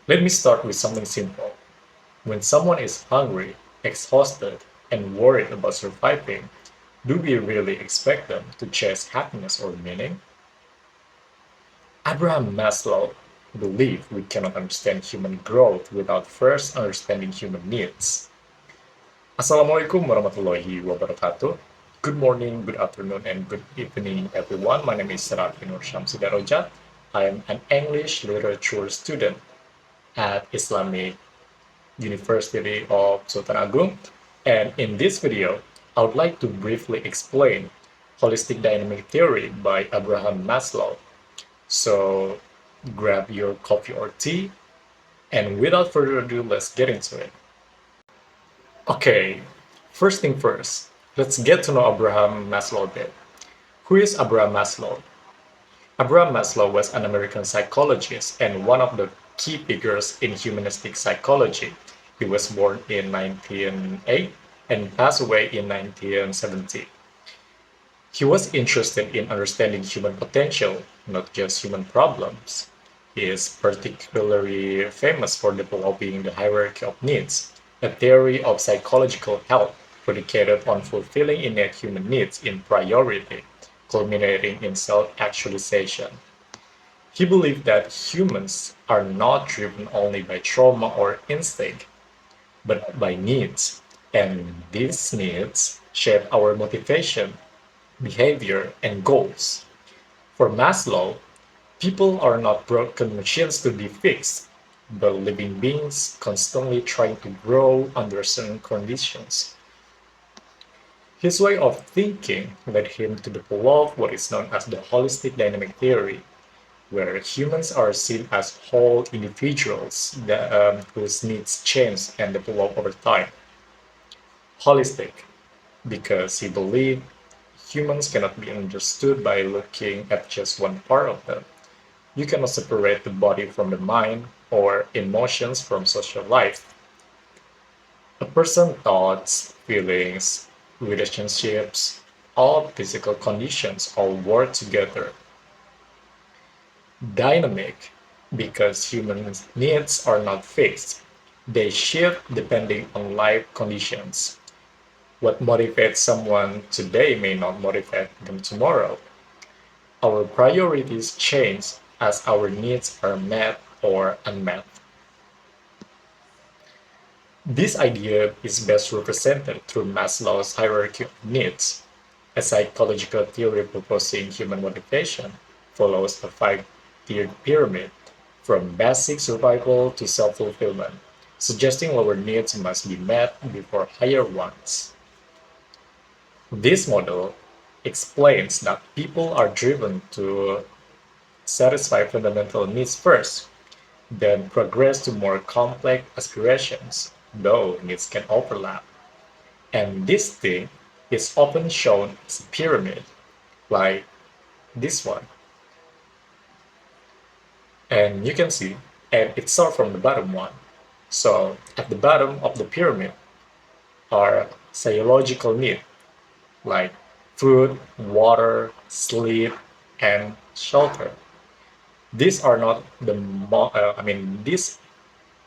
Let me start with something simple. When someone is hungry, exhausted, and worried about surviving, do we really expect them to chase happiness or meaning? Abraham Maslow believed we cannot understand human growth without first understanding human needs. Assalamualaikum warahmatullahi wabarakatuh. Good morning, good afternoon, and good evening, everyone. My name is Rafi Nursyamsi Darojat. I am an English literature student at Islamic University of Sultan Agung. And in this video, I would like to briefly explain holistic dynamic theory by Abraham Maslow. So grab your coffee or tea, and without further ado, let's get into it. Okay, first thing first, let's get to know Abraham Maslow a bit. Who is Abraham Maslow? Abraham Maslow was an American psychologist and one of the key figures in humanistic psychology. He was born in 1908 and passed away in 1970. He was interested in understanding human potential, not just human problems. He is particularly famous for developing the hierarchy of needs, a theory of psychological health predicated on fulfilling innate human needs in priority, culminating in self-actualization. He believed that humans are not driven only by trauma or instinct, but by needs, and these needs shape our motivation, behavior, and goals. For Maslow, people are not broken machines to be fixed, but living beings constantly trying to grow under certain conditions. His way of thinking led him to develop what is known as the holistic dynamic theory, where humans are seen as whole individuals whose needs change and develop over time. Holistic, because he believed humans cannot be understood by looking at just one part of them. You cannot separate the body from the mind or emotions from social life. A person's thoughts, feelings, relationships, all physical conditions all work together. Dynamic, because human needs are not fixed. They shift depending on life conditions. What motivates someone today may not motivate them tomorrow. Our priorities change as our needs are met or unmet. This idea is best represented through Maslow's hierarchy of needs. A psychological theory proposing human motivation follows a five-tiered pyramid, from basic survival to self-fulfillment, suggesting lower needs must be met before higher ones. This model explains that people are driven to satisfy fundamental needs first, then progress to more complex aspirations, though needs can overlap. And this thing is often shown as a pyramid, like this one. And you can see, and it starts from the bottom one. So at the bottom of the pyramid are physiological needs like food, water, sleep, and shelter. These are not the these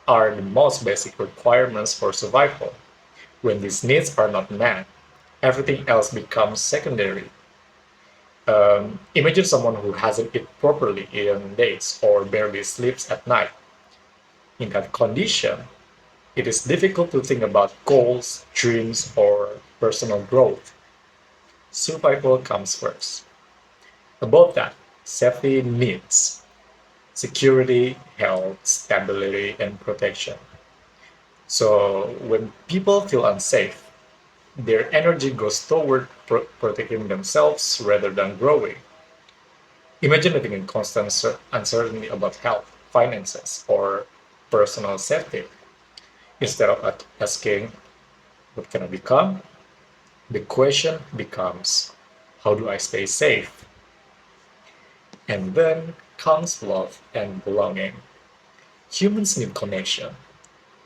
are the most basic requirements for survival. When these needs are not met, everything else becomes secondary. Imagine someone who hasn't eaten properly in days or barely sleeps at night. In that condition, it is difficult to think about goals, dreams, or personal growth. Survival comes first. Above that, safety needs security, health, stability, and protection. So when people feel unsafe, their energy goes toward protecting themselves rather than growing. Imagine living in constant uncertainty about health, finances, or personal safety. Instead of asking, what can I become? The question becomes, how do I stay safe? And then comes love and belonging. Humans need connection,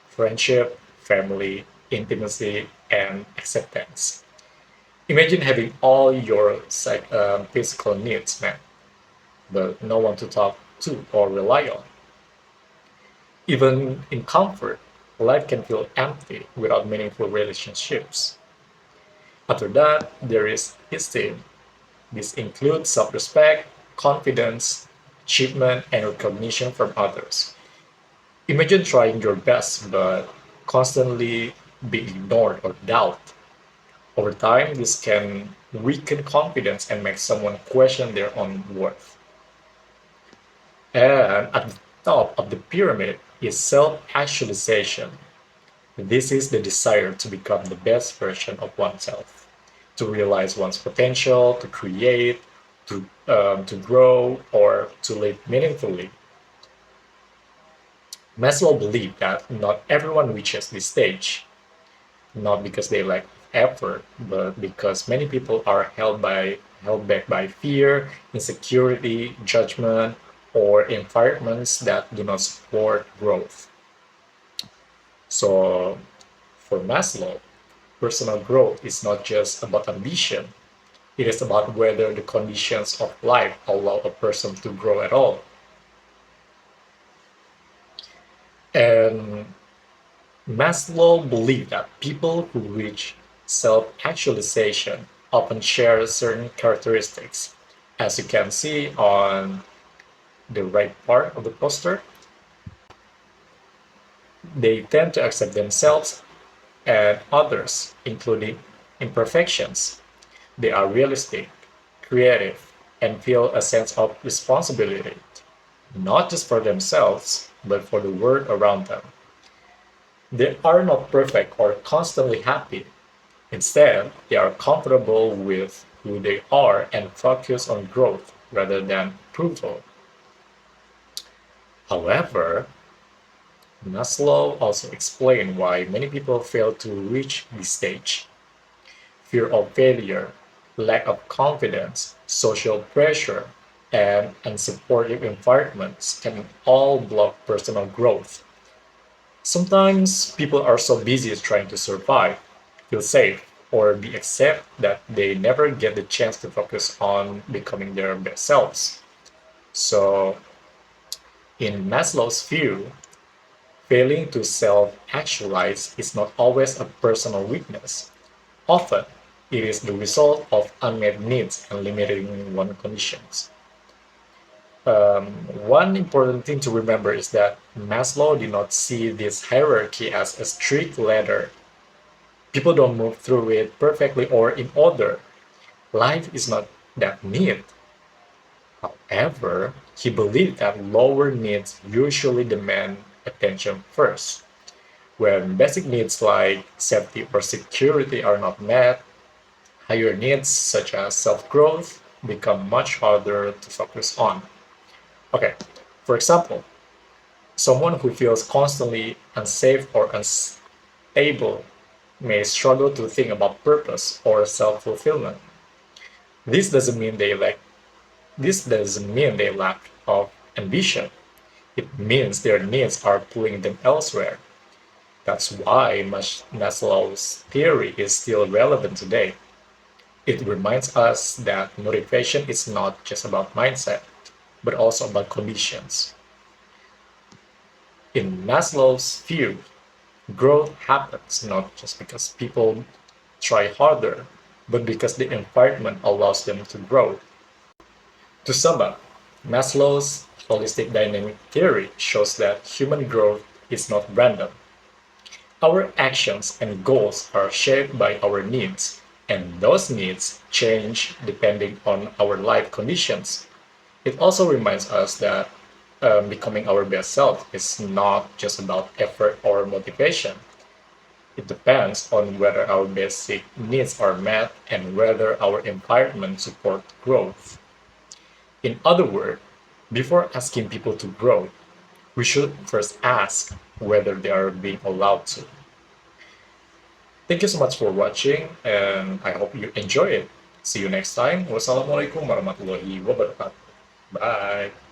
friendship, family, intimacy, and acceptance. Imagine having all your physical needs met, but no one to talk to or rely on. Even in comfort, life can feel empty without meaningful relationships. After that, there is esteem. This includes self respect, confidence, achievement, and recognition from others. Imagine trying your best but constantly being ignored or doubted. Over time, this can weaken confidence and make someone question their own worth. And at the top of the pyramid is self actualization. This is the desire to become the best version of oneself, to realize one's potential, to create, to grow, or to live meaningfully. Maslow believed that not everyone reaches this stage, not because they lack effort, but because many people are held back by fear, insecurity, judgment, or environments that do not support growth. So for Maslow, personal growth is not just about ambition. It is about whether the conditions of life allow a person to grow at all. And Maslow believed that people who reach self actualization often share certain characteristics. As you can see on the right part of the poster, they tend to accept themselves and others, including imperfections. They are realistic, creative, and feel a sense of responsibility, not just for themselves, but for the world around them. They are not perfect or constantly happy. Instead, they are comfortable with who they are and focus on growth rather than approval. However, Maslow also explained why many people fail to reach this stage. Fear of failure, lack of confidence, social pressure, and unsupportive environments can all block personal growth. Sometimes people are so busy trying to survive, feel safe, or be accepted that they never get the chance to focus on becoming their best selves. So, in Maslow's view, failing to self actualize is not always a personal weakness. Often, it is the result of unmet needs and limiting one conditions. Um, One important thing to remember is that Maslow did not see this hierarchy as a strict ladder. People don't move through it perfectly or in order. Life is not that neat. However, he believed that lower needs usually demand attention first. When basic needs like safety or security are not met, higher needs such as self growth become much harder to focus on. Okay, for example, someone who feels constantly unsafe or unstable may struggle to think about purpose or self fulfillment. This doesn't mean they lack this doesn't mean they lack of ambition. It means their needs are pulling them elsewhere. That's why Maslow's theory is still relevant today. It reminds us that motivation is not just about mindset, but also about conditions. In Maslow's view, growth happens not just because people try harder, but because the environment allows them to grow. To sum up, Maslow's holistic dynamic theory shows that human growth is not random. Our actions and goals are shaped by our needs, and those needs change depending on our life conditions. It also reminds us that becoming our best self is not just about effort or motivation. It depends on whether our basic needs are met and whether our environment supports growth. In other words, before asking people to grow, we should first ask whether they are being allowed to. Thank you so much for watching, and I hope you enjoy it. See you next time. Wassalamualaikum warahmatullahi wabarakatuh. Bye.